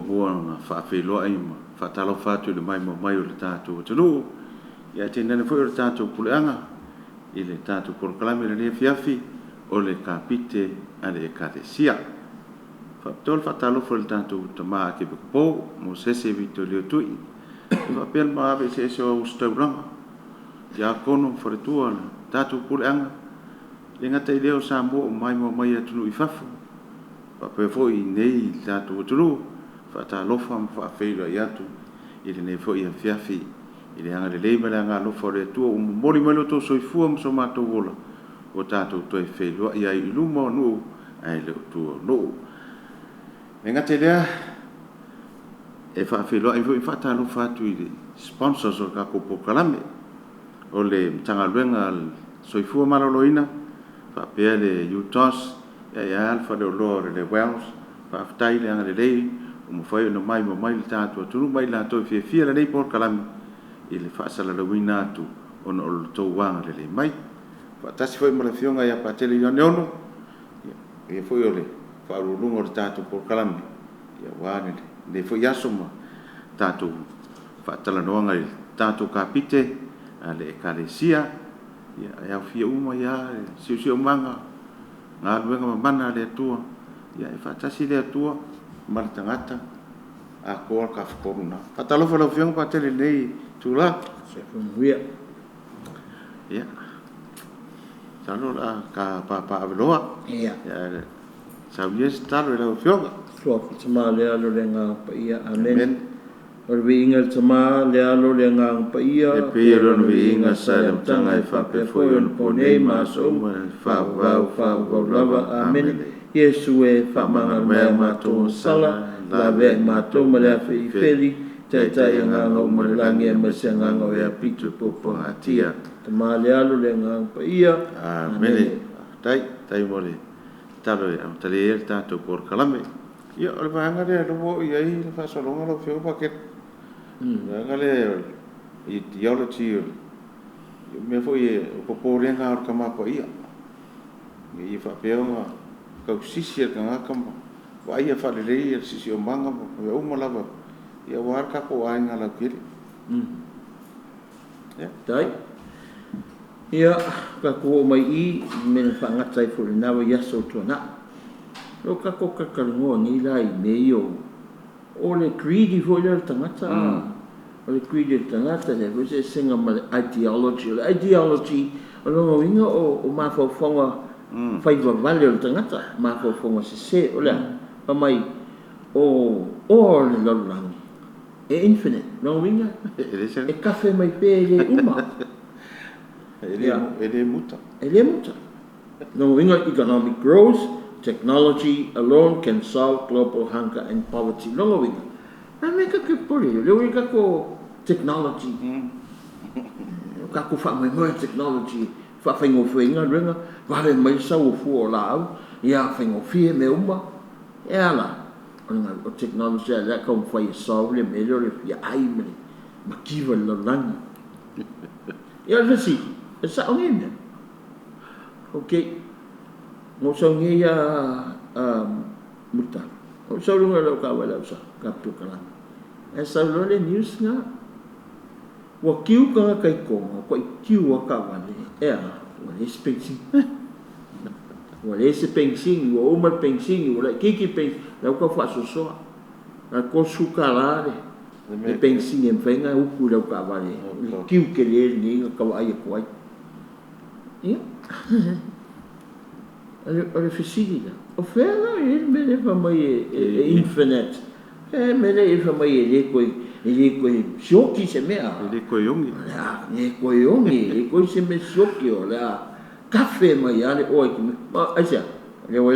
buang whaawhiloa i ma whaatalo whātu le mai mai o le tātou tulu. Ia tēnane fwoi o le tātou puleanga i le tātou korokalami le fiafi o le kapite a le ekalesia. Whaatol whaatalo fo le tātou tamaa ke pekopō mo sese vito leo tui. Whapel maawe se o ustauranga. Ia kono fo le tua le tātou puleanga. Le ngata i leo sa mo mai atunu i whafu. Whape foi nei tātou tulu. Whaatalofa ma whaawhelo i atu. I le nei foi a fiafi. I le anga le leima le anga alofa o le atua. Mori malo tō soifua ma so mātou wola. O tātou toi whelua. Ia i luma o nuu. Ai leo tua nuu. Me ngate lea. E whaawheloa i foi whaatalofa atu i le sponsors o kako pokalame. O le tangaluenga soifua maloloina. Whapea le UTOS. Ia alfa le oloa le Wells. Whaaftai le anga le lei. O mwhai o mai le tātua tunu mai la toi fia le nei por kalami i le whaasala le wina atu o na olo tau wanga le mai. Whaatasi whai mara fionga ia Patele Ioane Ono. Ia whai o le whaarulunga o le tātua por kalami. Ia wane le whai aso ma tātua whaatala noanga i tātua kapite a le ekalesia. Ia au fia uma ia siu manga. Ngā luenga mamana le atua. Ia e whaatasi le atua. Mara tangata a koa ka whakoruna. Patalofa lau whianga Patele nei tūla. Sefunuia. Ia. Talo la ka papa aweloa. Ia. Sau yes talo e lau whianga. Tua ki tama lea lo le ngā paia. Amen. O le inga le tama lea lo le ngā paia. E pia rono vi inga sa le mtanga e whape foi on ponei maso uma whau lava. Amen. Yesu e whamanga mea mātou sala, la vea mātou ma lea whi wheri, tai nganga o marangi e masi nganga o ea pitu popo hatia. Te maa le alo le nganga pa ia. Amene. Tai mole. Talo e am tale e tātou por kalame. Ia o le vahanga le alowo i ai le whasolonga lo whio paket. Vahanga le i theology o mea fo i popo renga o kamapa ia. I whapeonga kau sisi ka ngaka ma wa ia fa le ia sisi o manga ma o uma lava ia war ka ko ai ngala kiri ya dai ia ka ko mai I men fa ngata I fu na wa ia so to na lo ka ko ka kalungo ni lai meio o le greedy fo le tangata o le greedy tangata le se singa ma ideology o lo winga o ma fo fonga fai va vale o tangata ma ko fonga se o la pa mai o le lolang e infinite no winga e cafe mai pe le uma ele muta no winga economic growth technology alone can solve global hunger and poverty no winga na me ka ke poli le winga ko technology ka ko fa mai technology fa fengo fenga renga vale mai sa o fu la ia fengo fie me uma ia la o technology la ka fa so le melhor ia ai me ma kiva lo lang ia vesi sa onina okay mo so ngia muta o so lunga lo ka wala sa ka tu kala esa lo le news nga wa kiu ka kai ko ko kiu wa ka wale wale spensing wale se pensing o uma pensing wala kiki pens la ko fa so la ko sukalare e pensing en fenga u ku la ka vale kiu ke le ni ka wa ai ko ai ale fisika o fela e me fa mai infinite me le fa mai le ko shoki se me ele ko yongi e ko se me shoki o la cafe mai ale o ki ma asia le o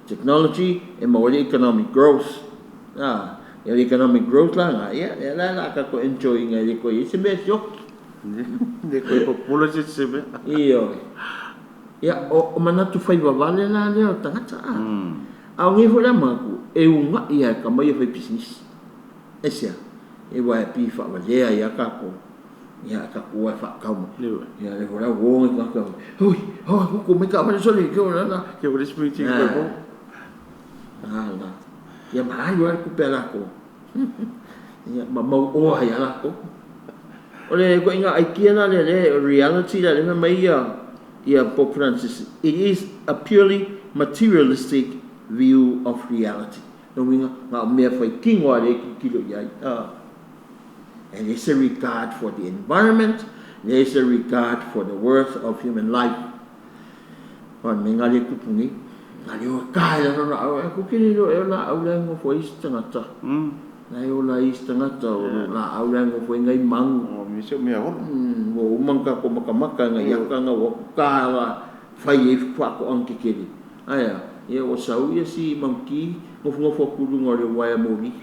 technology e ma o economic growth economic growth la la ka ko enjoying le ko se me shoki de ko populace se me ia o manatu fai vale la le o tangata a ngi fo la maku e unga ia ka mai fai business esia e wa pi fa va le ia ka ko fa ka mo ia le vola wo ka oi ko me ka va so le ko na que o respecti ko la ia maalu ai ku pela ko ia mau o ai ala ko ole ko inga ai kiana le reality la le mai ia Pope Francis, it is a purely materialistic view of reality. No winga nga mea fai kingo ale kilo yai. And there's a regard for the environment, there's a regard for the worth of human life. Wan menga le kupungi, ngale o kai la na au ku kini lo e na au la ngo foi tangata. Na yo la tangata o la au la ngo foi ngai mang. O mi se mea o. Wo mangka ko makamaka ngai yaka nga wo ka la fai e fa ko anki kiri. Aya, ia o sau ia si mangki ngofo kudu ngore waya mori.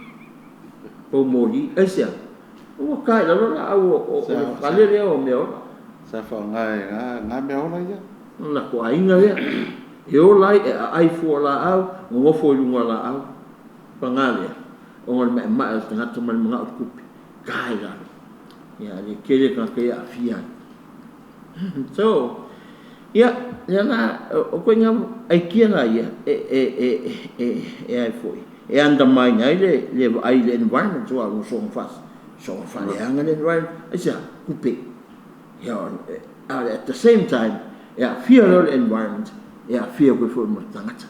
O mori, esia. O kai la au o kale le o meo. Sa fa nga mea o la ia. Na ko ainga ia. E o lai e ai fo la au, ngofo lunga la au. Pangale. O ngol ma tangata mal mga kupi. Kai la. Ya, le kele ka ke afia. So, ya na o ko nga ai kiana ia ai foi. E undermine ai le environment so algo so fast. So fa le anga le environment. Asa kupe. Ya, at the same time, ya fear the environment. Ya fear ko fo mo tangata.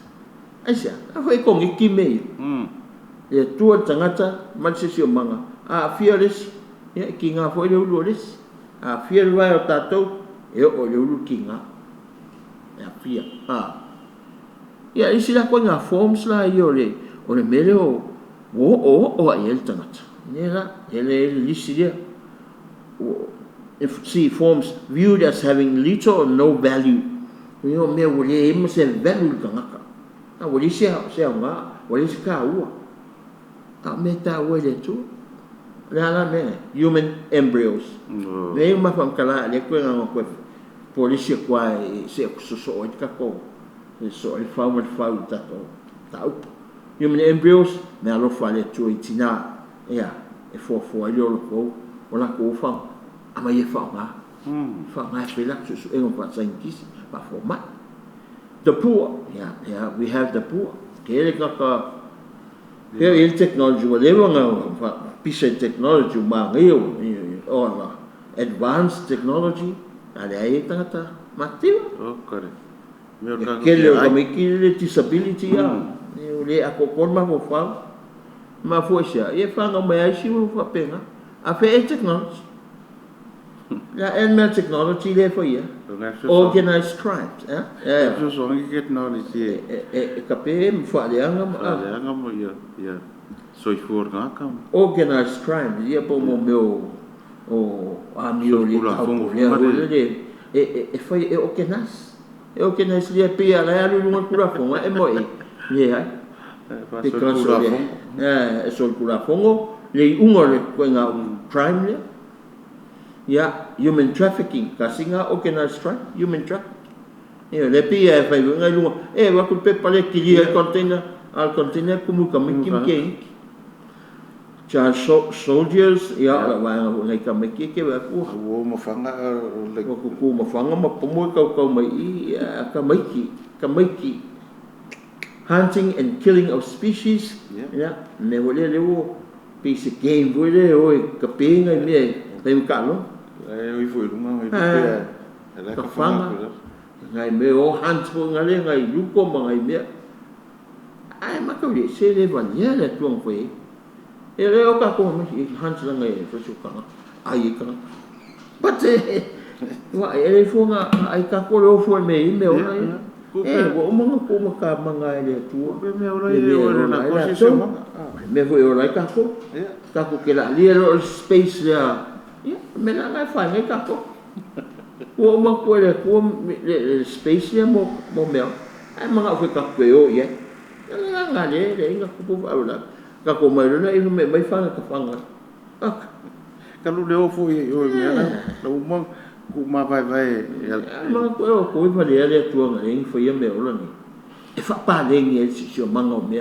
Asa, foi ko ngiki me. Ya tua tangata man se manga. Fearless. Ya kinga foi le ulores. Fear vai o tato e o le ulu kinga. Ya fear. Ya isi la ko nga forms la yo le o le mele o el tangata. Nela ele lisi dia. If see forms viewed as having little or no value. Yo me o le mo se value kanga. O le se nga, o le se ka ua. Ta meta o le tu. Lala me human embryos. Vem uma famkala le ko nga ko polisi kwa se so o ka ko. So il fa ta human embryos me alo fa le tu itina. Ya, e fo lo ko ona ko fa. Ama ye fa nga. Fa nga fe la so e on pa scientist pa forma. The poor, yeah, we have the poor. Kele ka here in technology whatever nga piece of technology mangeo or advanced technology ale ai tata matiu correct me o ka disability ya le akokoma mo fa ma fosia e fa nga mai si mo fa pena a fe technology la technology le for ya organized crimes so ngi technology ka pe mo fa le anga mo ya so for ka organized crime ia po mo meu o amio li foi organized li pe ala lu no kura fo e mo so kura fo le le ko nga crime le ya human trafficking kasinga organized crime human trafficking le pe fa nga lu wa ku pe pale ki al container como kim soldiers ya wa ngai ka me ke wa ku mo fanga le ku mo fanga ma pomo ka mai ka mai hunting and killing of species ya ne wole le wo piece game wole o ka pe ngai me pe ka no oi foi lunga pe ka fanga ngai me o hunt po ngai lu ko ngai me ai ma ka le se le va ya le tuang foi e le o ka ko me hans la ngai fo su ka ai ka but wa e fo nga ai ka ko lo fo me o wo mo ko mo ka manga le tu me o le na ko si so me vo o ka ko ke la li lo space ya me la ngai fa ngai ka ko wo mo ko le space ya mo me ai manga ko ka ko yo ye nga le nga ko po ala ka ko mai na i me mai fa ka fanga ka lu le o fu i o me na lo mo ku ma vai ma ko i fa le tu nga ing fo ye me o ni e fa pa le ngi si so manga o me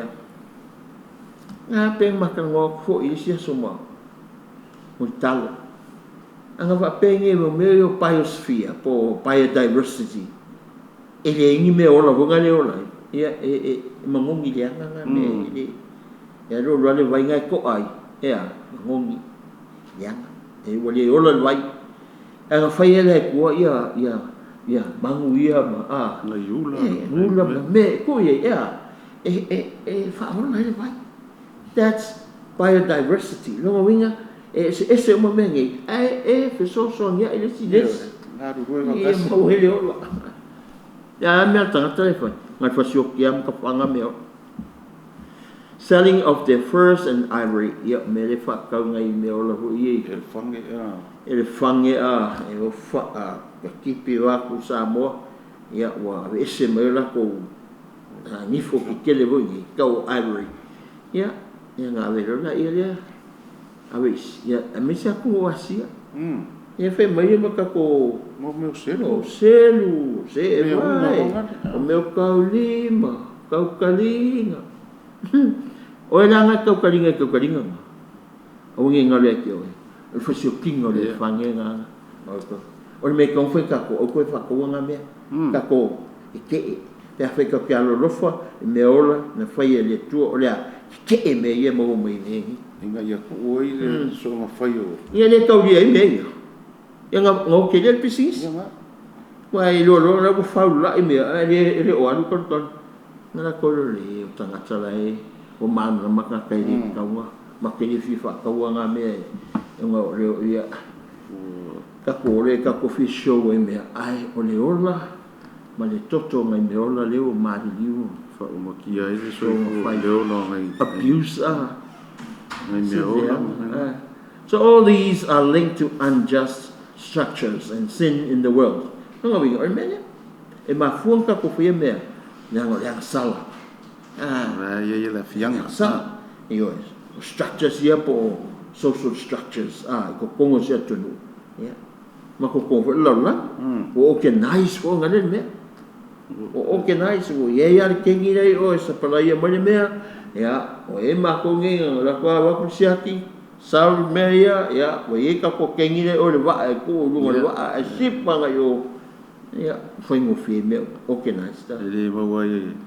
nga pe ma ka ngo fo i si so mo Mulitalo anga fa pe ngi me o biosphere po biodiversity e le ngi me o la nga le o la ia mangongi le nga me ya ro le vai ngai ko ai ya ngongi ya e wale ola vai anga fai ele ko ya bangu ia ma ngula me ko ya fa mo le vai. That's biodiversity lo winga ese mo mengi fe so ya ele si des na ru ro ya mo ele ola ya me tanga telefon ngai fa siok yam ka panga me selling of their furs and ivory ya me le fa ka ngai me ola hu ye ele fange e o fa ka kipi wa ku sa mo ya wa ese me la ko ni fo ki kele bo ni ka ivory ya nga ve la ia awis ya me sa ku wasia ya fe mai ma ka ko mo meu selo se vai o meu kaulima kaukalinga o la nga kaukalinga o ngi ngale ki o fa si kingo le fange nga o me kon fe ka ko o ko fa ko nga me ka ko ke te fa ka ka lo fa me ola na fa ye le tu o la ke me ye mo me ni inga ya ko ile so ma fa yo ye le tau ye me ya nga ngo ke le pisis wa i lo la ko fa la me le o alu kon ton na ko le tanga tsala e o man na maka kai ni ka wa ma ke fi fa ka wa nga me nga le ya ka ko le ka ko fi show e me ai o le ola ma le toto ngai me ola le o ma li u fa o ma ki ai so fa le ola ngai abuse ngai me ola so all these are linked to unjust structures and sin in the world nga wi o me e ma fuang ka ko fi me yang sala ya la fianga sa yo structures ya po social structures ko kongo sia tunu ya ma ko kongo la o organize ko ngale me o organize o ya kengi dai o sa pala ya me ya o e ma ko ngi la ko wa ko siaki sal me ya o ye ka ko kengi dai o le va ko lu le va sip pa yo ya foi mo fi me organize ta le va wa ye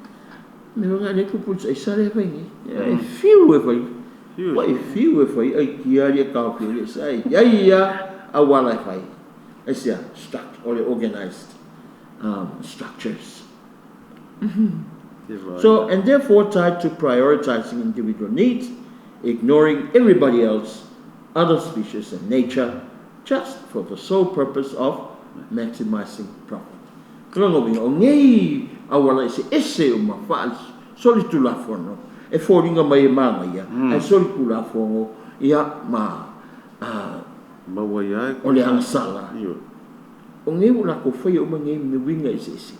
me nga le ko pu sai sale fa ni e fiu e fa wa e fiu e fa ai kia le ka fi le sai ya a wala fa es ya or organized structures. So, and therefore tied to prioritizing individual needs, ignoring everybody else, other species and nature, just for the sole purpose of maximizing profit. Kung o ngei awala ese o mafal soli tulafono e foringa mai manga ya e soli tulafono ya ma waya o le ansala o ngei ula ko foi o ngei me winga ese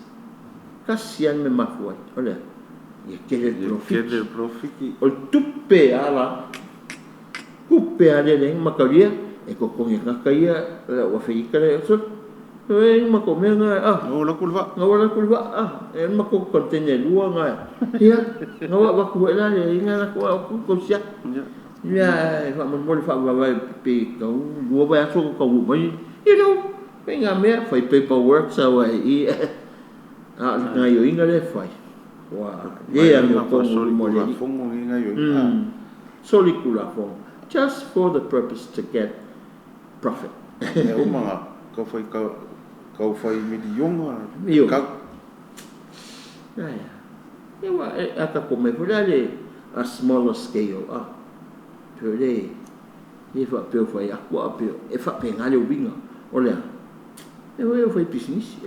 kasian me mafuai ole ya kele profit o tupe ala kupe ale le makaria e ko kongi kakaia o fei kale so e ma ko me nga la kulva e ma ko kontene lua nga ya nga wa ku la le nga ko ko sia ya fa mo fa va pe ko lua ba so ko mai pe nga me fa paperwork sa wa i nga yo inga le fa wa ya mo ko mo le fongo nga yo solikula fo just for the purpose to get profit e o ma ko foi kau fai milion ka ya wa ata ko me fulale a smaller scale pele e fa pe fai akwa pe e fa pe ngale ubinga olha e o foi business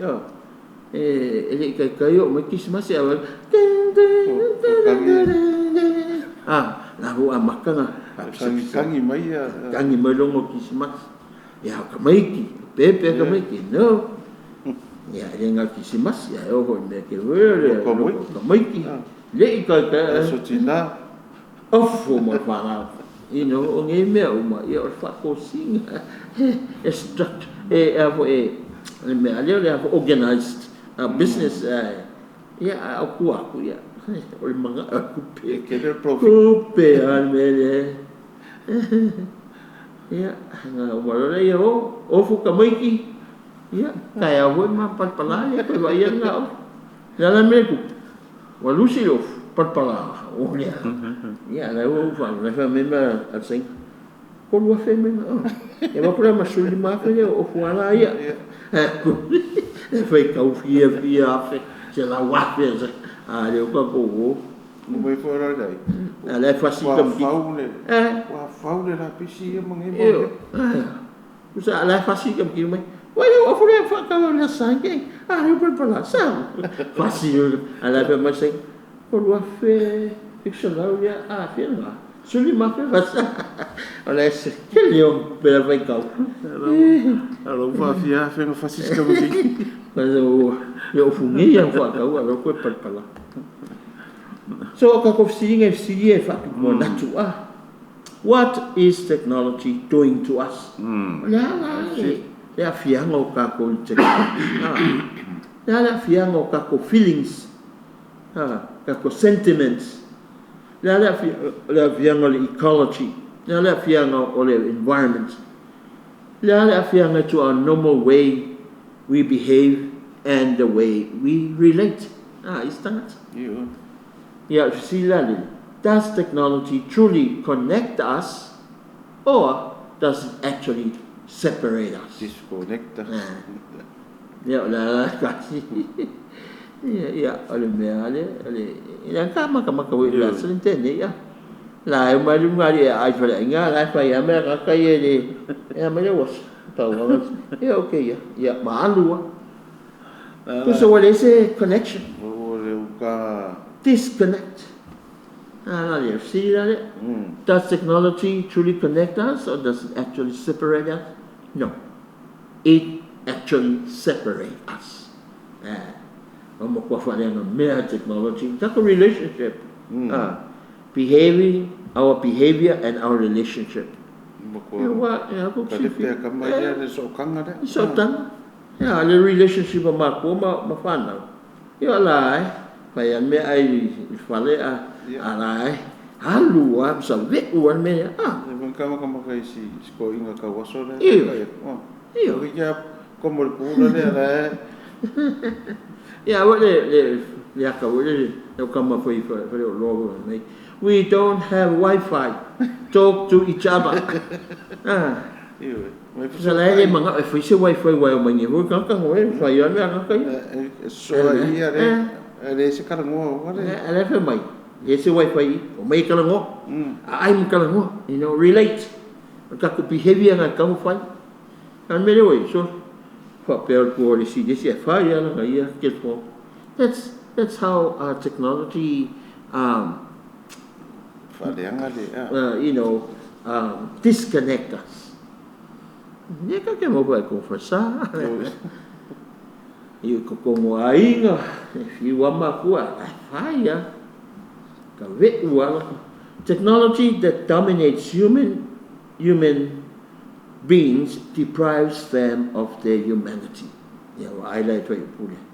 ele kai o me kismas ya la rua makanga kangi mai longo kismas ya kamaiki pepe kamaiki no ya renga kisimas ya o me ke wele kamaiki le ka so tina ofo mo fala o nge me o ma ya o fa ko singa struct me ale organized business ya o ku ya o manga ku pe ke le profit almele ya nga wala yo ofu kamaiki ya kaya wo ma patpala ya pa ya nga la me ku walusi of patpala olha. Ya, la o fa, la fa member at sing. Ko lo fe member. E va pura masuli ma fe o fuala ia. E fai kau fia fe. Se la wa fe. Ah, le ko ko. Mo mai fora dai. Ale fa si kam. Wa faule la pisi mo ngi mo. Usa ala fa si kam ki mai. Wala o fura fa ka na sangue. Ah, eu vou para lá, sabe? Fácil. Ala fa ma sing. Ko lo fe fictional ya. Ah, fe la. Suli ma fe va sa. Olha esse, que leão pela vai cal. Alo fa fia fe no fasis ka mo ki. Mas eu fumi yang fa ka wa ko pa lá. So ka ko singa e fa mo na tu ah. What is technology doing to us? Ya fiang o ka ko ya fiang o ka ko feelings. Ka ko sentiments. La fiang o ecology. La fiang o environment. La fiang to our normal way we behave and the way we relate. Is that? Yeah, see that. Does technology truly connect us, or does it actually separate us? Disconnect us. Olha yang kama kau ila sentene ya. La eu mai ngari ai fala nga la fa ya me ka ye de. Ya me was. Tau ya okay ya malu. So what is a connection? Disconnect. See that? Does technology truly connect us, or does it actually separate us? No. It actually separates us. Mere technology. That's a relationship. Our behavior and our relationship. Yeah, the relationship of ma fana. You lie. Payan me ai fale alai. Halu am sa ve uan me Kama kai si ko inga ka waso le. Iyo. Ya como el pulo le la. Yeah, what le ka le kama foi logo me. We don't have Wi-Fi. Talk to each other. Sa lai le manga foi se Wi-Fi wa ma ngi ho ka ho fa yo me ka so ia le se kala ngo wa le. Ale fe mai. Esse Wi-Fi o mai kala ngo. Ai mo kala ngo. You know, relate. Ka ko behavior nga ka mo fai. An me le so fa per ko le si desse fa ya la ia ke ko. That's how technology you know, disconnect us. Hindi ka mo ba conversar? Iyo ko mo ainga, if you want makua, fire. Technology that dominates human beings deprives them of their humanity. Ya, I like to put it.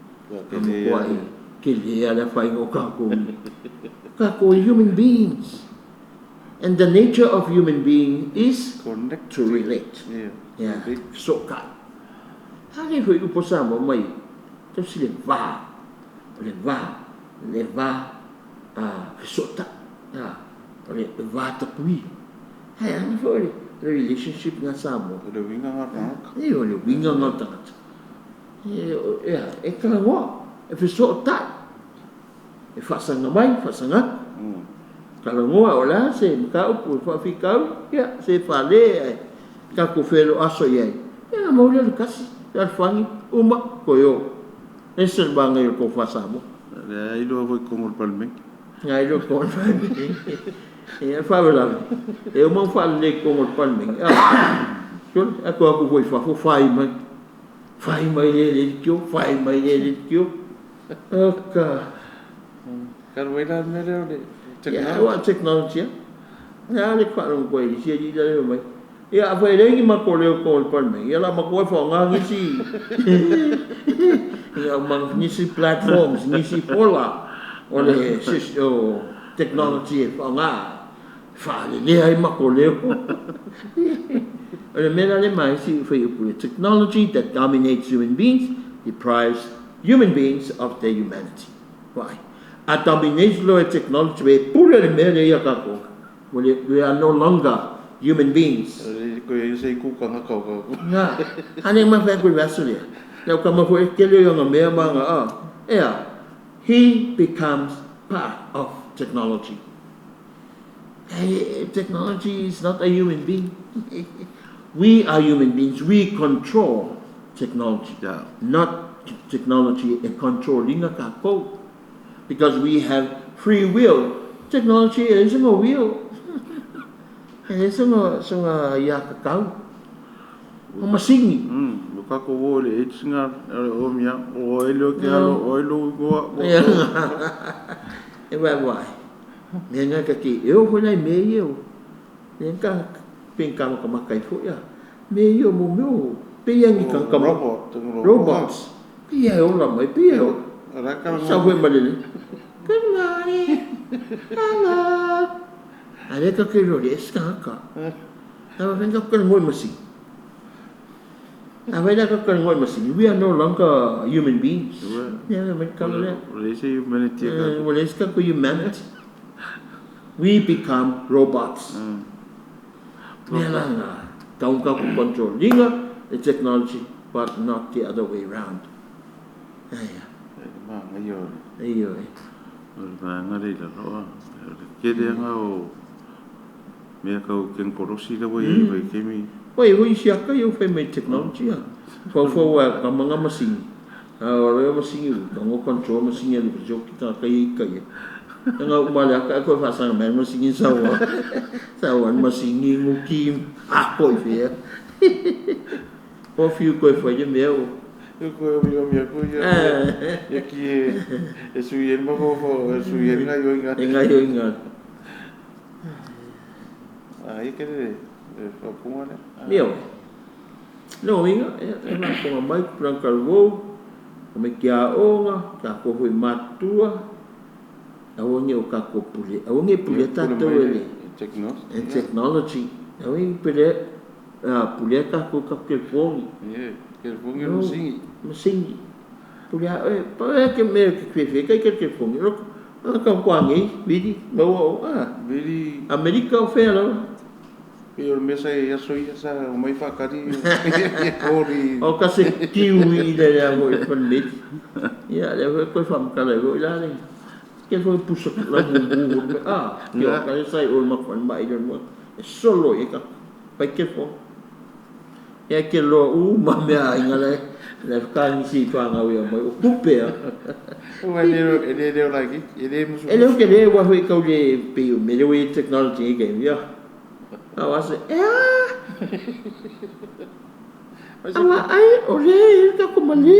Human beings. And the nature of human being is to relate. Yeah. So ka. Hali ko ipo sa mo may to sila sota. Va tapui. Hey, ano for the relationship nga sa mo. Le winga nga. Le winga nga. Yeah, ekalawa. If sota. Fasanga mai, fasanga. Kalau ngoa ola se mkau pu fa fikau ya se fale ka ko felo aso ye ya mo le kasi ya fangi uma koyo ese banga yo ko fasamo ya ilo vo ko ngol palme ya ilo ko palme ya fa vela e mo fa le ko ngol palme Yun, ako voi fa fai mai le kyo aka Carwela mere technology. Ya le kwa lo ko i si di le mai. Ya fa le ngi ma ko le ko pa me. Ya la ma ko fa nga ngi si. Ya ma ni si platforms, ni si pola. Ole si technology fa nga. Fa le ai ma ko le ko. Ole me la le mai si fa technology that dominates human beings deprives human beings of their humanity. Why? A domination lo e technology we pura le mele ia kako. We are no longer human beings. Ko ia sei ku ka ka ka. Nga, ane ma fa ku vasule. Na ka ma ko e kele yo nga mea manga a. Yeah, he becomes part of technology. Hey, technology is not a human being. We are human beings. We control technology, not technology controlling a kako. Because we have free will. Technology isn't a will. It's a yakakau. Masing. Kako wole it's nga o mia o elo ke alo o elo go. E vai. Nenga ka ki eu foi na meio. Nenga penka ka makai fo ya. Meio mo meu. Peyang ka robots. Pia eu la mai pia. Sao quên mà đi. Good morning. Hello. Ada ka ke ro de ska. Apa penka ka ngoi masi. Apa dah ka ngoi masi. We are no longer human beings. Yeah, men ka le. They say humanity. Well, it's ka humanity. We become robots. Nela kau control linga the technology, but not the other way around. Yeah. Ayo. Ngari la roa. Kede nga o me ka o ken porosi la we kemi. Oi siaka eu fai mai technology ya. Fo wa ka mga masing. Ora masing u ka control masing ele jo kita kai. Nga umala ka ko fa sang men masing sawa. Sawan masing ngukim ako ifia. O fiu ko foi de meu. Ko mi ko ya ki e suyen ba ko suyen nga yo nga ai que fa kuma ne meu no inga e ma ko mai plan kalvo me kia onga ka ko foi matua awonge o ka ko pule awonge pule tato ele technology awonge pule pule ka ko ka ke fong que fongi no singi mesingi pulia que me que fica que fongi ro ka kwangi bidi mo bidi America fela eu mesa ya soy esa o mai fakari ori o ka se kiwi ile ya mo pandit ya le ko fam kala go la ni que foi puso la bu yo ka sai o ma kon ba ile mo solo e ka pa que fo ya que lo ma me ingale le kan si to nga we mo kupe o ele like ele musu ele o que le wa foi ka le pe me le we technology game ya awa se awa ai ole ka como le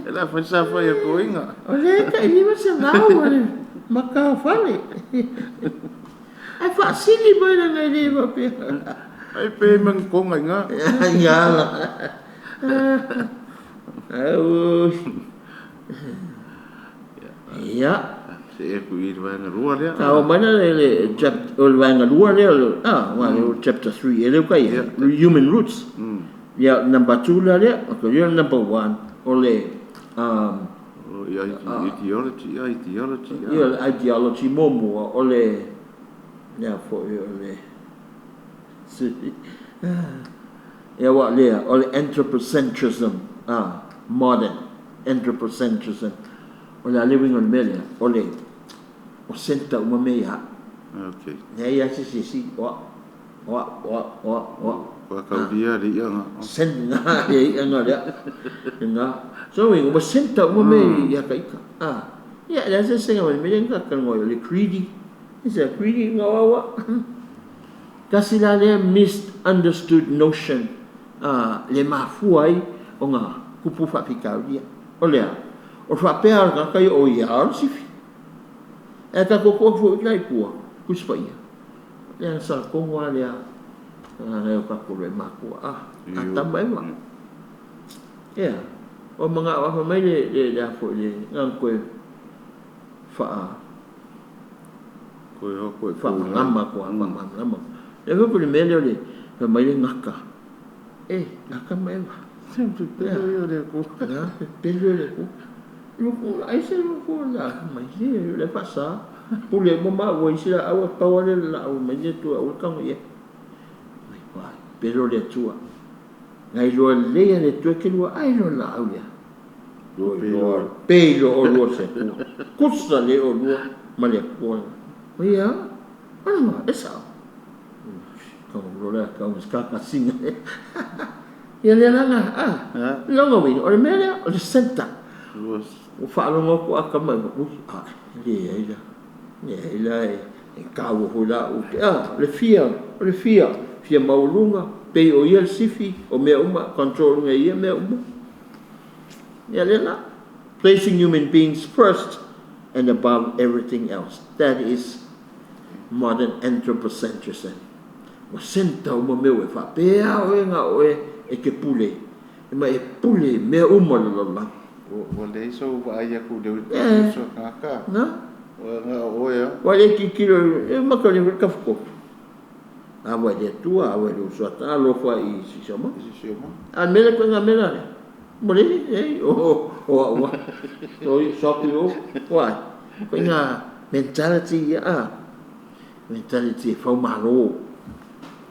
ela foi sa foi ko inga ole ka ni ma se na wa maka fale ai fa sili mo na le va pe ai pe mang ko nga ya la ya se ku ir va na rua le ka o mana le chapter o va na rua le chapter 3 ele ka human roots ya number 2 la le ko ya number 1 ole ideology momo ole ya fo ole ya wa le ole anthropocentrism modern anthropocentrism ole living on melia ole o senta uma meia okay ya si wa ka dia ri ya sen na ya nga nga so we o senta uma meia ka ika ya la se senga me ka kan mo le greedy is a greedy ngawa kasi la le misunderstood notion le mafuai o nga kupu fa pika dia olea o fa pe ka kai o ya si e ka ko fo lai pua kuspaia le sa ko wa le le ka ko le maku tamba ma ya o mga wa mai le fo le ngang ko fa fa ngamba ko ngamba le ko le mele le fa mai le ngaka ngaka mai sempre pelo le ko pelo le ko Luku ai se luku la mai le pasa. Pule mama wo sila awa pawale la o mai tu o kang ye. Mai pa pero le tua. Ngai lo le le tu ke lo ai lo la au ya. Lo pelo o lo se. Kusa le o lo male ko. Ia. Ana esa. Kau lo la kau ska singa. Ia le langa longa win o mele o senta. O whaalonga ko a kama ila e kawo hula o le fia maulunga pe o ia sifi o mea uma controlling ia mea uma ia lela placing human beings first and above everything else. That is modern anthropocentrism. O senta uma meu e whapea o e nga o e ke pule e ma e pule mea uma lala Wale so aya ku de so kaka. Na? O ya. Wale ki kilo e makale ka fko. Awa de tua, awa de so ta lo fa I si chama. Si chama. A mele ko nga mele. Mole e o o so pilo. Wa. Ko nga mentality mentality fa malo.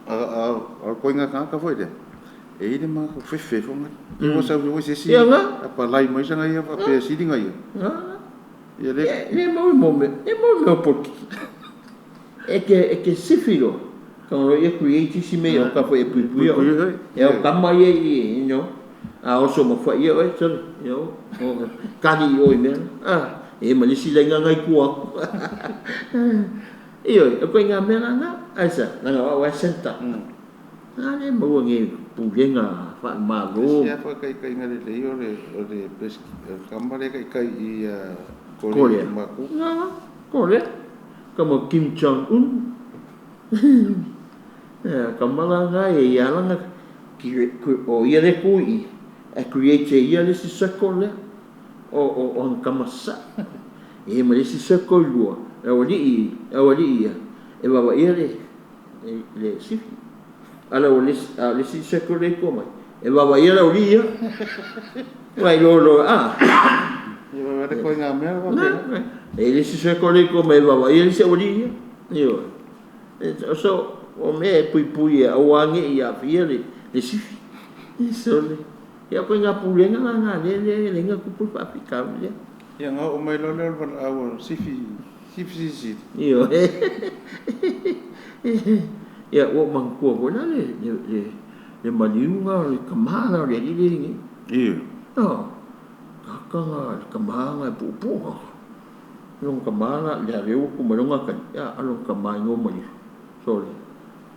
Ko nga kaka foi de. E de ma fefe fonga. Ko sa wo se si. Apa lai mai sanga ia pa pe si dinga ia. Ia le mo porque é que se filo. Quand le create si me o ka foi pui. E o kama ye no. A o so mo foi ye o so yo. O kani o me. E ma si lenga ngai ku. Io e ko nga me na asa na wa senta. Ale mo ngi pulenga fa malo. Sia fa kai ngale le yo le pes kambale kai I Korea maku. Na Korea. Como Kim Jong Un. Kamala nga e ya langa o ia le kui a create ia le si sakole o on kamasa. E ma le si sakolo. E wali ia. E baba ia le si ala o le si sakole ko mai. E baba ia la ia. Vai lo Ia va ko nga me va. E le si sakole ko mai baba ia se wali. Io. So o me pui a wange ia fia le si. So le. Ia ko nga pulenga nga le nga ku pa Afrika le. Ia nga o mai lo au sifi. Io. Ya o mangko ko na le maliunga le kamana le ni. Ia. Kaka kamanga pupu. Long kamana le reu ku malonga ka ya along kamai ngo mai. Sorry.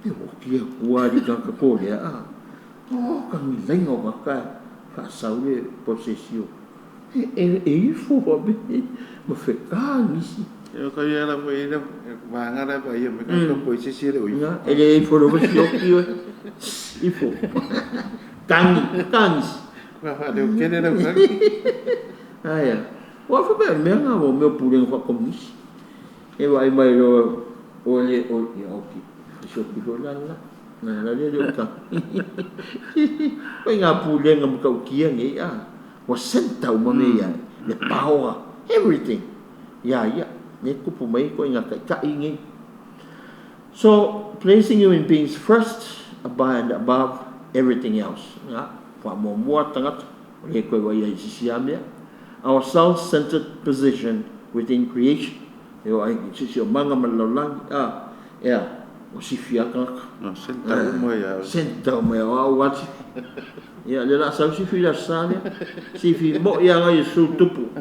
Te o kia kua di ka ko le kami lengo ka fa saule posesio. E fo be mo fe ka nisi. Eu queria ela foi ainda vanga lá para ir, mas não foi se ser hoje. Ele foi o que eu e foi. Cangi. Mas eu quero era o Ai, o foi bem, o meu pulinho foi como isso. E vai mais olhe aqui. Deixa eu ver lá. Não, ali eu cá. Vai nga pulinho mo ka ukia ngi o senta uma meia, le power, everything. Ya. Ne kupu mai ko nga ka ingi. So placing human beings first above everything else. Ya, fa mo tangat le ko wa ya sisiamia. Our self-centered position within creation. Yo ai sisio manga malolang o sifia ka. No senta mo ya wa ya le la sa sifia sane. Sifi mo ya nga yesu tupu.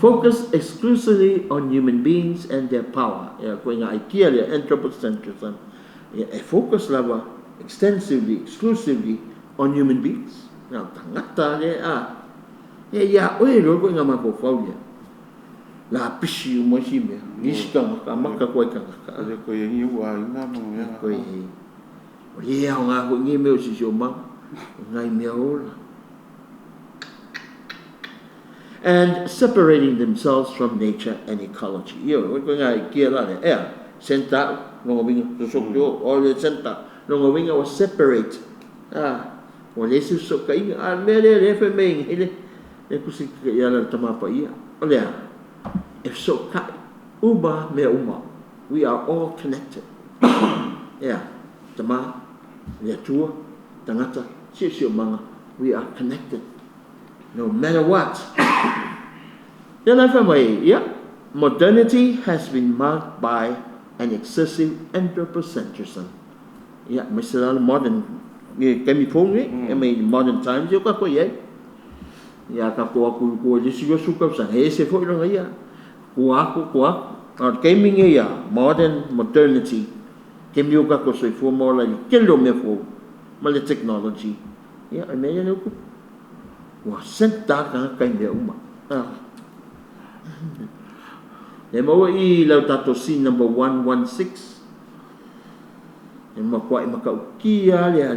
Focus exclusively on human beings and their power. Ko nga IKEA anthropocentrism. Focus lava extensively, exclusively on human beings. Now, tangata le ya lo ko nga mapofalia. La pisi mo sime. Niska maka ko ka. Ko yengi wa nga mo ya. Ko ye. Ole nga ko ngi me o si ma. Ngai me ola. And separating themselves from nature and ecology. Yo, ko nga kia la senta no bingo so o le senta no bingo was separate O le se so ka inga a me le fe me ele e kusi ka ia la tama pa ia. O le if so ka uma me uma. We are all connected. Yeah. Tama, le tua, tangata, sio manga. We are connected. No matter what. Yeah. Modernity has been marked by an excessive anthropocentrism. Yeah, misalnya modern, kami pun modern times yo kako ye. Ya kako aku je juga suka sang hese fo orang ya. Aku kami ya modernity. Kami yo kako so fo more like kilo me fo mal technology. Ya, ameya no ku. Wah, senta kan kami uma. Le mau I lau tato scene number 116. E makuai makaukia le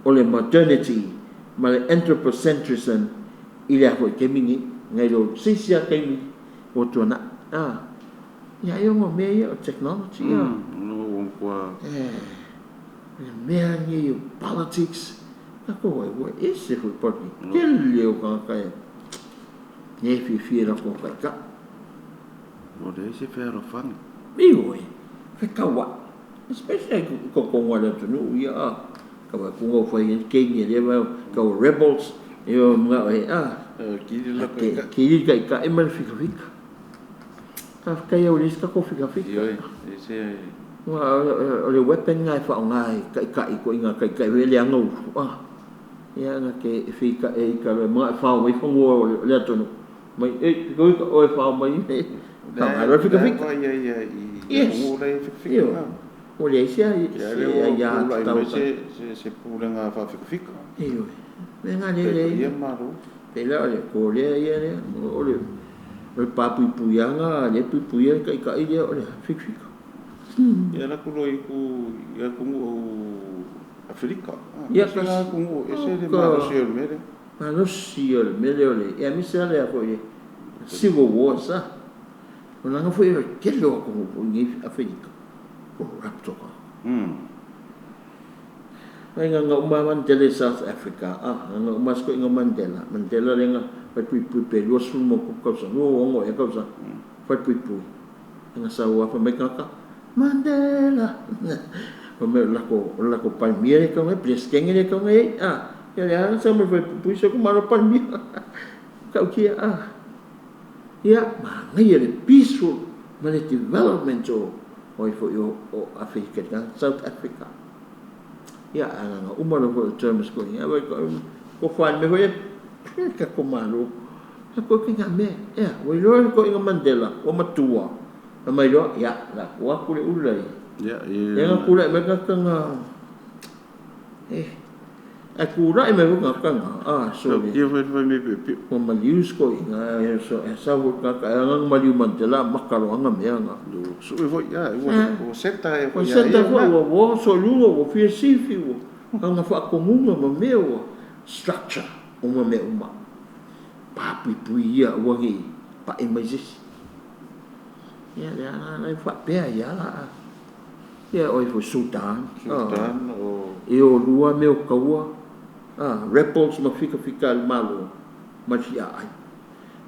o le modernity ma le anthropocentrism I le hoi kemingi ngai lo sisia kemi o tuana. Ya yo mo mea o technology ya. No kwa. Mea ngi o politics. Ako wai ese hoi poti. Kele o kaya. Ne fi la ko ka. O le se fero fan. Oi. Fe kawa. Especially ko wala to no ya. Kawa ko ngo fa Kenya le ba ko rebels yo nga kiri ka e mal fika. Ka yo lis ka ko fika. Yo ese wa le weapon ngai fa ngai ka ko inga ka we le ngo. Ya nga ke fika e ka ma fa we fo ngo le to no. Mai ko o fa mai ka ma fika yes o le sia ya tau se pulenga fa fika io venga le pela le ko le ya o le papu puyanga le puya ka ile o le fika ya la kulo iku ya kungu Afrika ya ka kungu ese de malo sio mele ole e mi sa le ko le civil war sa ona nga foi ke lo ko ni Afrika ko rapto ko ai nga Mandela South Africa nga mas ko nga Mandela lenga pui lo sumo ko sa no ngo e ko sa pui nga sa wa pa me ka Mandela ko me la ko palmiere ko me pleskenge ko me ya sa me pui so ko maro palmiere ka kia ya ma ngai le peaceful ma le development o Africa South Africa ya nga umalo ko terms ko ya ko fan me ka ko malo ko kinga me ya we lo ko inga Mandela o matua mai lo ya la ko le ulai ya nga kula me ka nga aku rai me ko ka so ye ve me pe ko malius ko inga so esa wo ka nga maliu Mandela makalo nga me nga so e voi ya o seta e voi ya wo so luo wo fi sifi wo nga fa ko munga ma me wo structure o ma me uma pa pui ya wo ngi pa e mai ya na fa pe ya la ya o fo Sudan o e o lua me o kaua rebels ma fika malo ma sia ai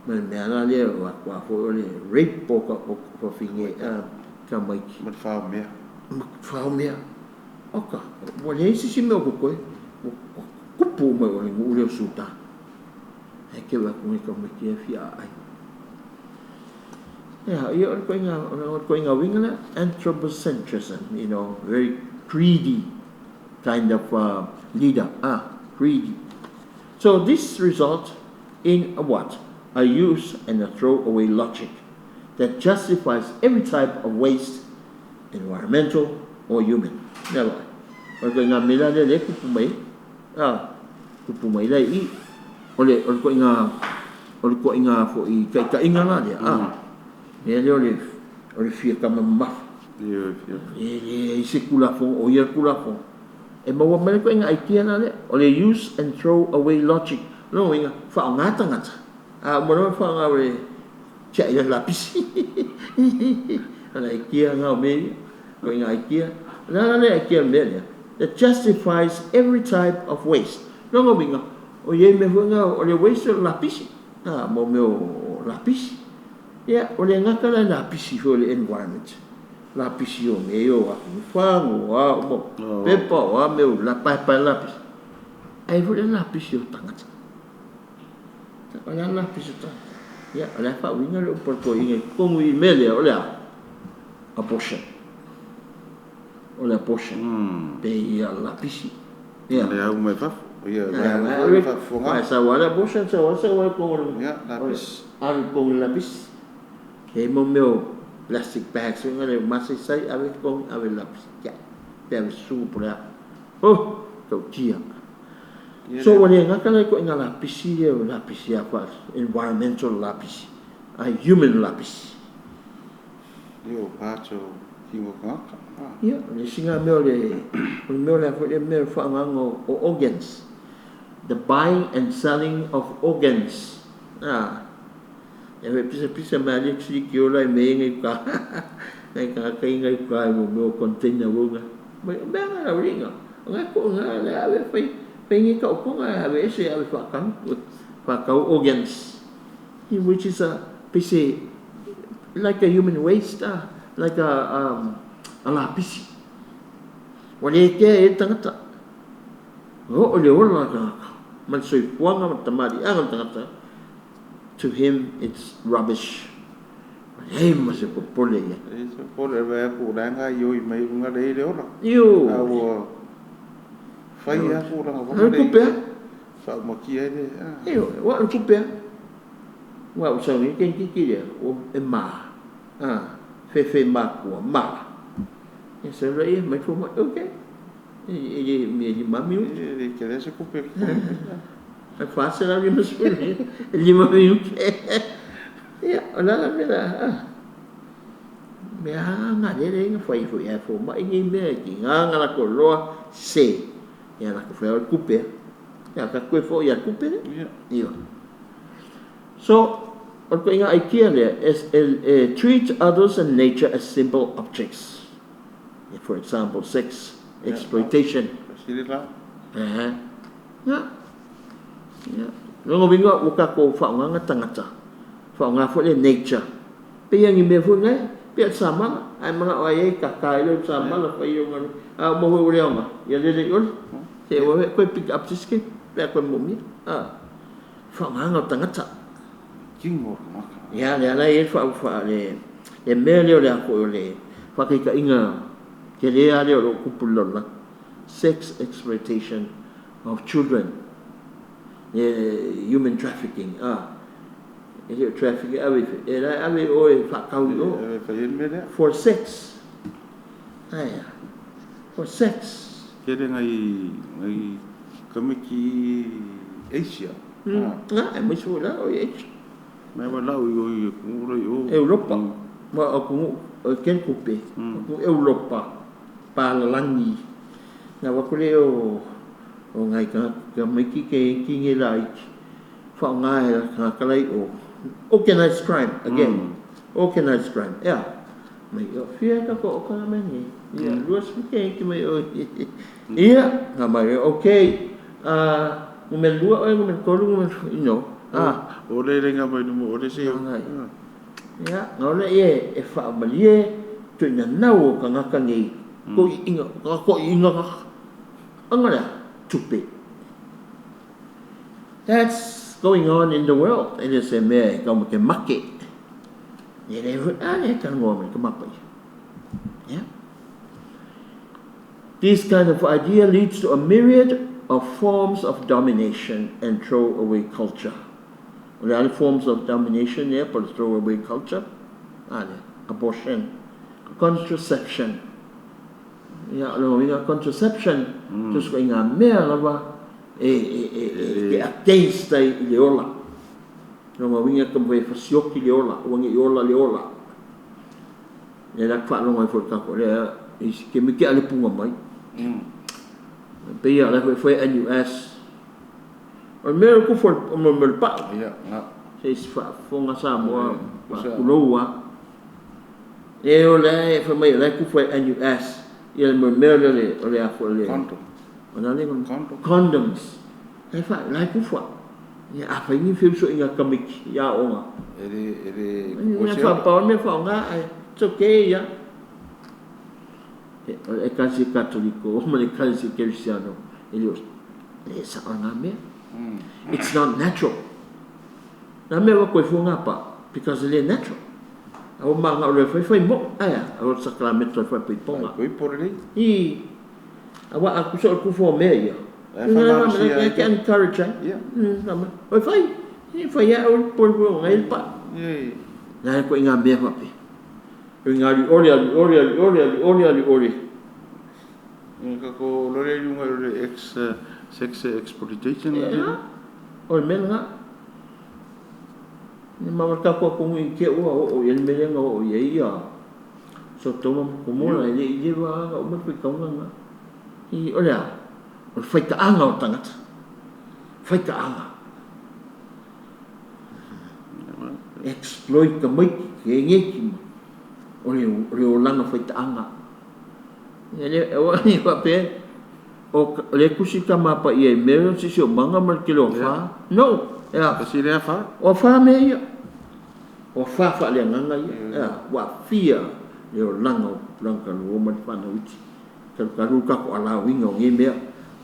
ma me ala le wa fo le rape po finge ka mai ma fa me oka wo le si me o ko ku ma o le Sudan e ke wa ko me ke fia ai yeah, you're going winging anthropocentrism, very greedy kind of leader. Greedy. So this results in what? A use and a throwaway logic that justifies every type of waste, environmental or human. Never. We're going to mila le kupumay. Kupumay la I. Ole ko inga fo I ka inga na dia. Ele ole fia kama maf. Ele se kula fo o ia kula fo. E maua mai ko inga aikia na le. Ole use and throw away logic. No inga fa ngata. Mo fa ngawe cha ia lapis. Ala aikia nga me ko inga aikia. La le aikia me le. that justifies every type of waste. Longo winga, o ye me hunga o le waste o lapisi. Mo me o lapisi. O le ngakala lapisi for the environment. Lapisi o me o a fango a mo pepa o a me o la papa lapisi. Ai for the lapisi o tangata. O le lapisi o tangata. O le fa winga le porco inge kongu I mele o le abortion. O le abortion. Pe ia lapisi. Le au mai fa. Sa wala abortion sa wala kongu. Lapis. Al kongu lapis. E mo meu plastic bags ngale masih sai ave kong ave lapis. Pe ave su pula. Oh, kau tia. So when you ngakala ko ngala lapisi ya fa environmental lapis. A human lapis. Yo pacho kingo ngaka. Le singa meu le fa ngango o organs. The buying and selling of organs. Pisa mali si kiola me ngai ka. Ngai ka kai ngai ka mo container wonga. Ba nga ringa. Nga ko nga la ave fai ngai ka ko nga ave se ave fa kau organs. Which is a pisa like a human waste, like a lapisi. Wale ke tangata. O le ola ka. Man soi puanga matamari ang tangata. To him, it's rubbish. Hey, masih popole ya. Popole ba ku danga yo mai unga le ora. Yo. Awo. Fai ya ku danga. Ku pe. Fa mo ki ide. Yo, wa ku pe. Wa usau ni ken ki dia o ma. Fe ma ku ma. Ese rei mai fu mo okay. E mami. E que desse ku pe. È facile la mia scuola, gli movimenti. Allora mi ha ngale nga fai fu ya fu ma ingi me ki nga la ko lo se ya la ko fa el coupe ya ka ko fo ya coupe io so or ko nga idea there is treat others and nature as simple objects. For example, sex exploitation. Longo bingo uka ko fa nga tangata. Fa nga fo le nature. Pe yang me fo ngai, pe sama ai mga oye kakai lo sama la pa yung mo ho le nga. Ya le ul. Se wo ko pick up siski, pe ko mo mi. Fa nga tangata. Kingo ma. Ya la ye fa le. E me le ko le. Fa ka inga. Ke le ale lo ku pulola. Sex exploitation of children. Human trafficking. Trafficking for sex. For sex. Kede ngai kamiki Asia. Mas wala o Asia. Mai wala o Europa. Ma aku ken kupe. Europa palalangi. Na wakule o ngai ka mai ki ngi lai fa ngai ka kalai o organized crime again. Organized crime mai o fia ka ko ka meni luas ki mai o na mai okay men lua o men ko lu o le nga mai no o le se ngole e fa malie tu na nau ka ngaka ngi ko inga angala stupid. That's going on in the world. It is a mere market. This kind of idea leads to a myriad of forms of domination and throwaway culture. The other forms of domination here, for throwaway culture, abortion, contraception. Contraception terus ko inga mea lava against the leola. No winga ko vai fasioki leola, wangi leola. La fa lo mai forka ko le is ke mi ke ale punga mai. Pe ya la foi NUS. O mea ko for mo pa. Se fa fonga sa mo kuloa. E o le fa mai la ko foi NUS. ia le mele le afo le Condom. ona le Condom. condoms e fa lai kufa ia apa ini fiu so inga kamiki ia onga ia fa pa me fa nga it's okay ya Ekalesia Katoliko o Ekalesia Cristiano ele sa ona me it's not natural na me wa ko fu nga pa because it is natural o manga o le foi mo o sacramento foi ponga Koi por le. I awa aku so ku fo me ia I can encourage Yeah. o fai ya o por ngai pa Yeah. na ko inga me fa pe inga ori Nga ko lore yung sex exploitation. o men nga ni mama ka ko ngi ke o ye me nga o ye ia so toma ko mo na ye wa o mo pe ka nga I olha o feita anga o tangata feita anga exploit ka mai ke ngeki o langa feita anga ele o ni pa pe o le kusika mapa ia mero si o manga mar kilo fa no ya Kasi le fa. o fa me ia o fa le nganga ia wa fia le o langa o mar fa no uti karu ka ko ala winga ngi me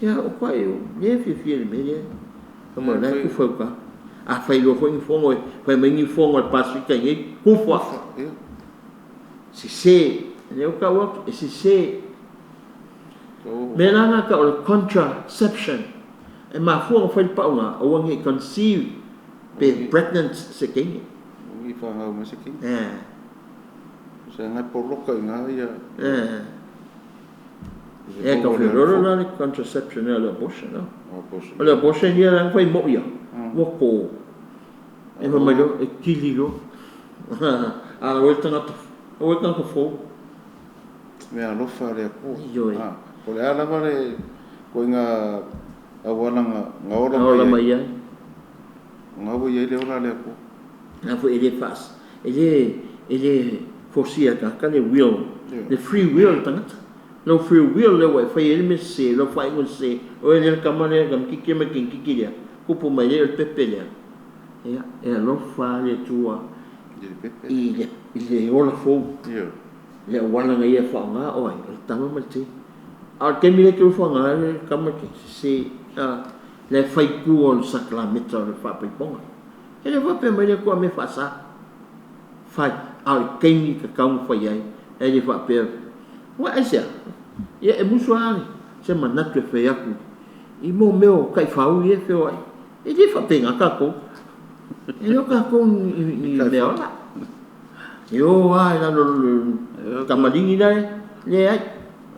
ya o pai o le fi le me le como la ku fa ka a fa lo ko infongo fa me infongo pasifika ngi ku fa se le o ka wa se me langa ka o contraception e ma fu fa pa una o ngi conceive be pregnant se kengi Ngi fa nga mo se ki. eh Sa nga porro ka nga ya. e ka fi ro na contraception e l'abortion no Abortion. l'abortion ia lang fai mo ia wo ko e ma lo e kililo a o tanga o tanga ko fo Me a lo fa le ko. Yoi. Ko le ala vale ko nga awala nga ora mai ai Nga wo ye le ora le ko. na fo ele fas ele forcia ka le will the free will tanga no free will le wa fai ele me se lo fai un se o ele kamane gam kiki me kiki dia ku po mai le pepele ya e lo fa le tua ile ola fo Yo. le wala nga ia fa nga o ai tama mati a ke mi le ku fa nga le kamaki se le fai ku on sacramento le fa pe ponga ele va pe mai le ku me fa sa fai al ke mi ka kau fa ai ele fa pe wa asia ia e musuani se manatu e fe aku I mo meo kai fau ia fe ai e di fa pe nga ka ko e lo ka ko ni meo la yo ai la lo kamalingi dai le ai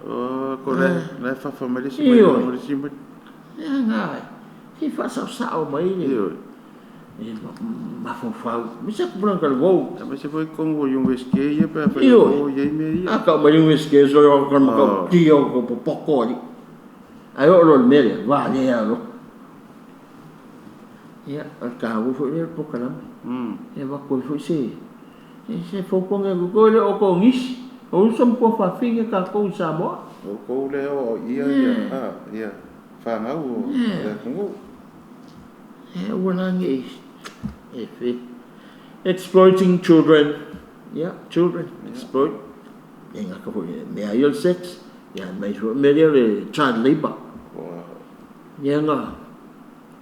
Ko le fa family si Yo. mo si mo. ya ngai si fa sa o mai ni Yo. e ma fau mi sa ko branca lo Mas se foi com o yung whisky ia pa fa Yo. o ye me ia. aka mai un eske so yo kan ko tio ko poco ni ai o lo mele va le lo ya ka wo fo le po kala e va ko fo se fo ko nge ko le o ko ngis o som ko fa finga ka ko sa mo O ko le o ia ia. Ia. Fa nga o. Le ko. wala ngi exploiting children children exploit nga ka fo male sex ya mai so male child labor ya nga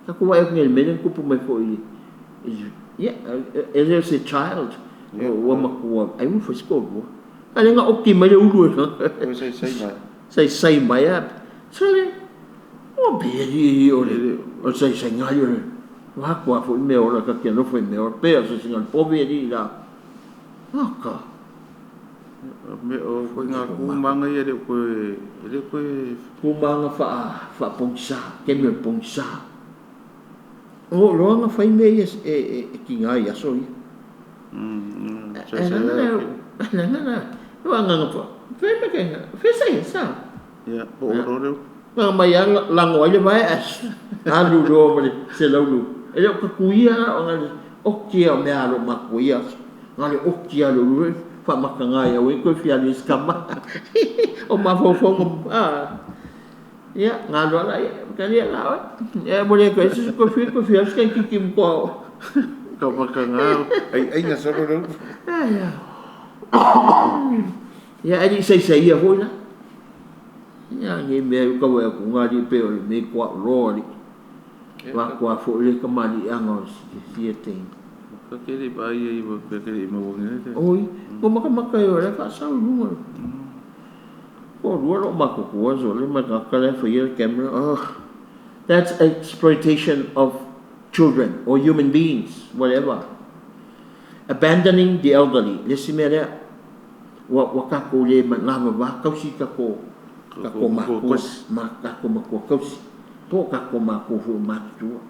ka ko wa ngel mele ko po mai fo it is a child wa ma ko ai mo fo school ale nga okki mai ulu sai mai sale o beri o sai ngai wa ko fo me ora ka ke no fo me ora pe so singal poveri la aka Me o ko nga ku manga ia le ko kumanga fa pongsa ke me pongsa o lo nga fa me e ki nga ya so i na lo nga fa fe me ke nga fe sai sa ya o ro nga mai la ngoi le vai as alu do mo se lo lu e lo ka kuia o nga o ki o me alo ma kuia nga le o ki alo lu fa makanga ia we ko fia ni skama o ma fo ya ngalo la kali la ya boleh ko isi ko fia skan kikim ko Kau makanga ai nga solo ro. Ya. Ya ali sai ia ho la. Ya ngi me ko wa ku ngadi pe o me ko ro ali. Wa ko fo le kamali angos si ting. Ka kele ba ia I ba kele ma wonge. Oi, ko maka yo le fa sa lu. Ko ro mako ko zo le maka kale for your camera. Oh. That's exploitation of children or human beings, whatever. Abandoning the elderly. Listen me there. Wakako le manama wa kausi kako mako kausi. Po kako mako fu matu.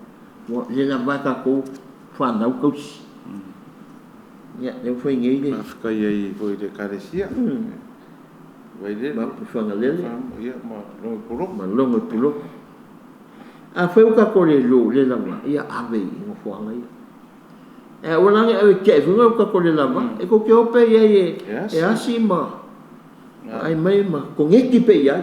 Le na va kako fa na kausi. Ya, le foi ngai le. Afika ia foi de Ekalesia. Vai le. Ma fanga le. Ya, ma longo pulo. A foi o kako le lo le lava. Ia ave ngo fanga ia. Wala nga ke funga ka ko le lava e ko ke ope ye asima ai mai ma ko ngeki pe ya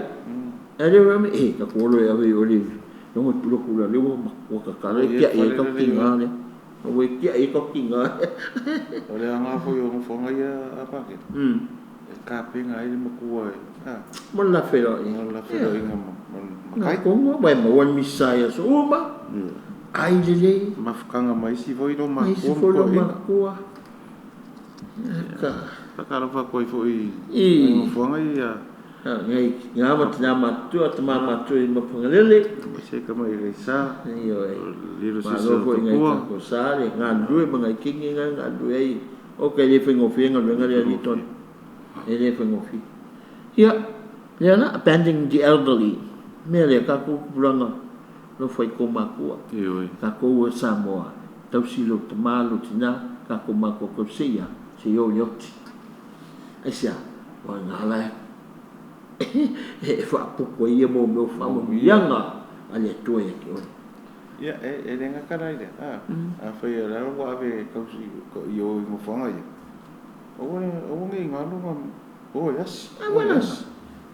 ale rame ka ko lo ya ve oli no mo pulo kula le wo ka kala ke ai ka kinga le o we ke ai ka kinga ole nga fo yo mo fonga ya apa ke ka pinga ai mo kuwa mo la fero nga mo kai ko mo ba mo wan misaya so ba ai le mafukanga mai si foi no ma ko ka kala fa ko foi mo fonga ia ngai ngama tama tu atama tu mo pongalele se ka mai reisa yo liro se so ko sa le ngandu mga kingi ngandu ai o ke le fengo fenga le ngali ni ton ele fengo fi ya na abandoning the elderly me le ka ku bulanga no foi ko makua ka ko Samoa tau silo te malu tina ka ko mako ko sia se yo yoti asia wa ngala fa po ye mo fa mo yanga ale to ye ko ya lenga kana ide a foi la ro ave ka si yo mo fanga ye o ngi ngalo o yes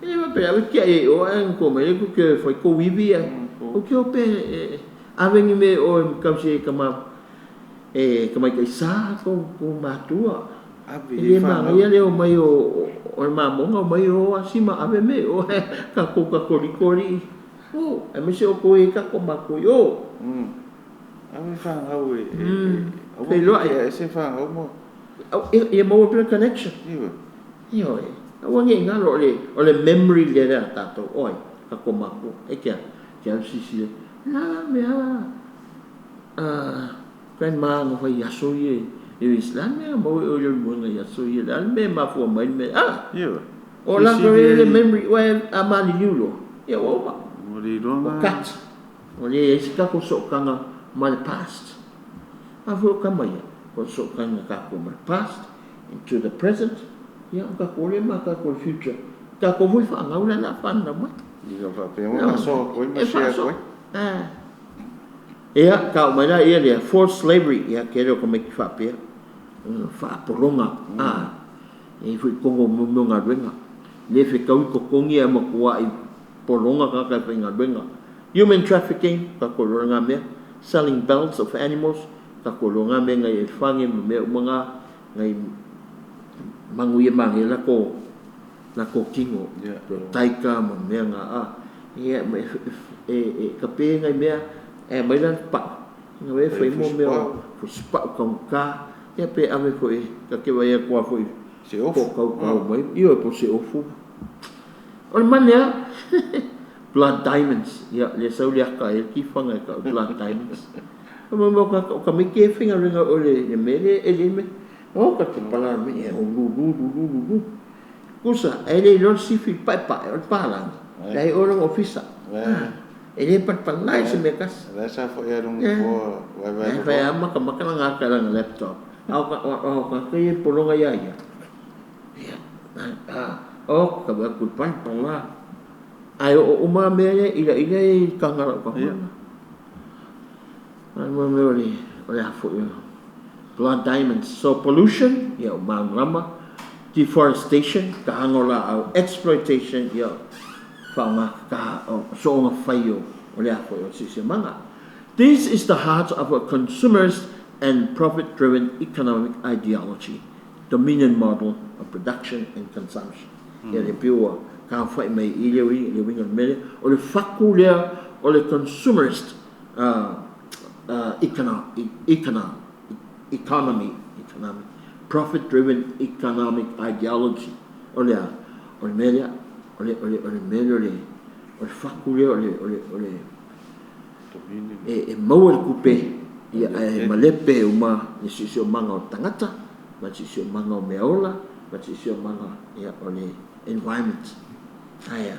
ele va pe ave ke o en ko me ko ke foi ko vivia o que o pe aveng me o kausi kama kama kai sa ko matua ele ma ia le o mai o ma monga mai o asima ave me o ka kori o e me se o ko ka ko ma ko yo ave fa au o pe lo ai se fa o mo e mo pe connection yo o ngi ngalo le memory le da tato oi ka ko ma ko e kia yang sisi na me grandma ngo fa yaso ye Islam me mo o yo mo na yaso ye dal me ma fo mai me o la le memory well amali yulo ye o ma mo ri ronga kat o le ska ko so kanga mal past a fo kama ya ko so kanga ka ko mal past into the present ya ka ko le ma ka ko future ka ko fu fa ngaula na fa na ma diga fa pe mo so ko me sia ko ia ka mai la ia le forced slavery ia ke ro ko me fa pe fa poronga e fu ko mo nga wenga le fe ka ko kongi ma ko ai poronga ka ka penga wenga human trafficking ka ko ro nga me selling belts of animals ka ko ro nga me nga e fange me mga ngai manguye mangi la ko na ko kingo taika mo me nga ia ka pe ngai me mai lan pa ngai foi mo me fu spa ko ka ia pe ame ko ka ke vai ko foi se o ko mai io po se o fu o mania blood diamonds ia le sau le ka ki fanga ka blood diamonds mo ka me ke finga ringa ole ye me ele me o ka te pala me o lu kusa ele non si fi pa o pala dai orang ofisa ele pat pangai se mekas rasa fo ya dong fo vai ama ka makala ngaka lang laptop au ka ke polonga ya ka ba kulpan pala ai o uma me ila ka ngara ka mo me ole afo blood diamonds so pollution ya ma rama deforestation, ka hangola au exploitation ia whaunga ka so nga whaio o lea koe o sisi manga. This is the heart of a consumerist and profit-driven economic ideology, dominion model of production and consumption. Ia le piua ka whai mai I le winga mele o le whaku lea o le consumerist economy, profit-driven economic ideology. O le mele o le whaku lea o le e maua le kupe ia e malepe uma ni sisi o manga o tangata, ma sisi o manga o meola, ma sisi o manga ia o le environment. Aia.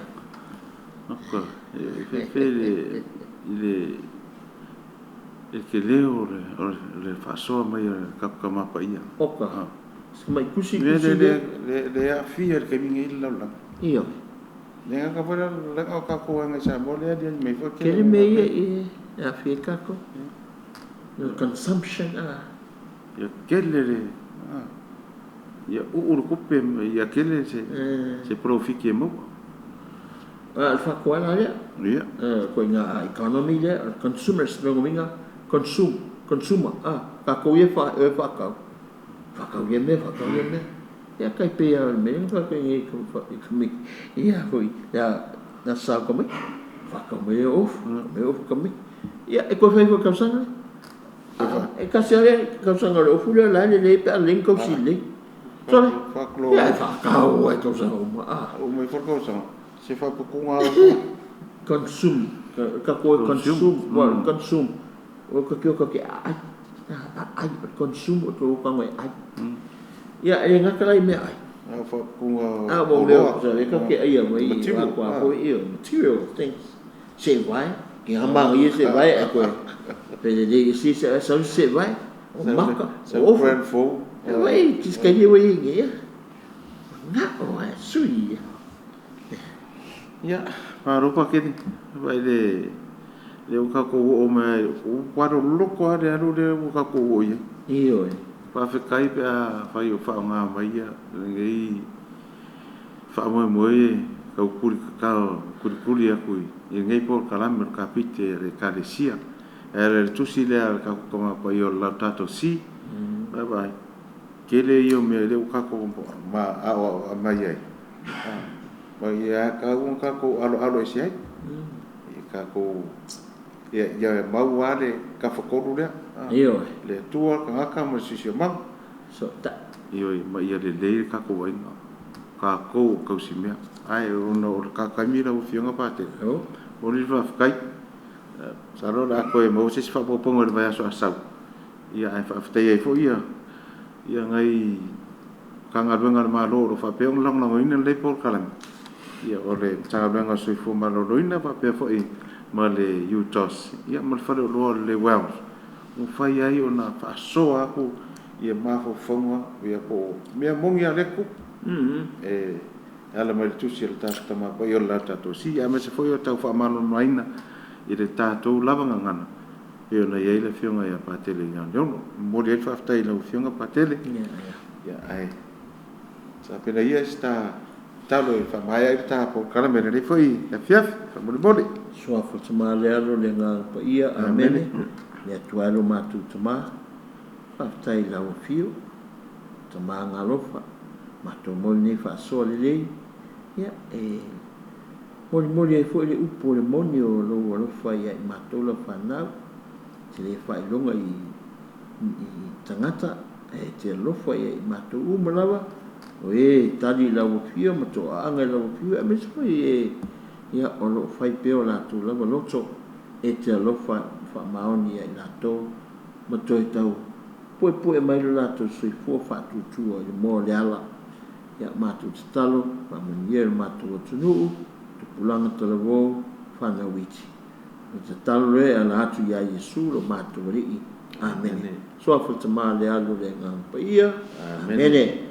Oka, ke leo le whasoa mai o kapkamapa ia. Oka. Mai kusi le a fia le kaminga I lau. Iyo. Le ngaka wala le au kakuanga sa mo le adia mai fa Kele mei e a fia kako. The consumption ya kele le ya uru kupe ya kele se profiki mo. Al whaku ala lea. Ia. Ko inga economy lea, consumers longo minga, consumer. Kako ia whakau. Whakau ia me. Ia kai pea me, whakau ia kami. Ia hoi, na sao kami. Whakau me off kami. Ia, e koe whai whakau sanga le. E kasi ale, kau sanga le ofu lea lai le pe a lingkau si le. Sole? Ia, whakau ai kau sanga uma. O mai whakau sanga. Se whapukunga consume, ka koe consume. O ka kio ka ke ai, consume o tō kanga ai. Ia, e ngakalai me ai. Whapukunga Mo leo, so e ka ke ai mai, wako koe ia, material things. Se vai, ki hamanga ia se vai, a koe. Pele le isi se vai, o maka, o ofu. E vai, kiskari wai inge ia. Nga o ai, sui ia. Ya, parupa kini, vai le ukako o mai, o waro loko ade aru le ukako o ia. Iyo e. Pa whikai pe a whai o whao ngā mai ia, ngei whao moe kau kuri kakao, kuri aku i ngei por kalame o kapite re Ekalesia. E le tusi lea kako kama pa i o lau tato si, bye bye. Kele i o mea le ukako ma a mai ai. Ma ia kako alo esi ai. Kako ia mau ale ka whakoru lea. Iyo e. Le tua ka ngaka ma sisi o mang. So, ta. Iyo e, ma ia le leire kako wainga. Kako kausi mea. Ai, ono ka kaimira o Afioga Patele. O li whawhikai. Saro la koe mau sisi whapopongo le vai aso asau. Ia ai whawhitai ai fo ia. Ia ngai kangaruenga le malo o whapeong lang ina le por kalami. Ia o le tangaruenga soifo malo ina whapea fo i ma le UTOS. Ia ma le whare o loa le Wales. O whai ai o na whaasoa aku ia mafo whaunga ia po mea mongi a leku. E ala mai le tusi le tātou tamapa i o la tātou si. Ia me se foi o tau whaamano maina i le tātou lavanga ngana. E o na iei le Afioga ia Patele Ioane Ono. Mori ai whaftai la Afioga Patele. Ia ai. Sa pena ia sta talo e whamai ai le tāpou karamere le foi e fiafi. Whamole mole. Soa whatama le alo le ngā pa ia amene. Le atualo mātou tama. Whaftai la Afio. Tama ngā lofa. Mātou moli nei whaasoa le lei. Ia e... Moli ai foi le upo le moni o lo alofa ia I mātou la whanau. Te le whailonga I tangata. E te alofa ia I mātou umalawa. O e tali la Afio mato aanga la Afio. A mesa foi e... Ia o lo whai peo la tu lava loto. E te alofa whamaoni ia I lātou. Mato e tau. Poe mai lo lātou sui fua whātutua I mō le ala. Ia mātou te talo. Whamaniere mātou o tunuu. Pulanga talavou whanawiti. Te talo re ala atu ia Yesu lo mātou rii. Amen. So a whatamā le alu le ngā pa ia. Amen.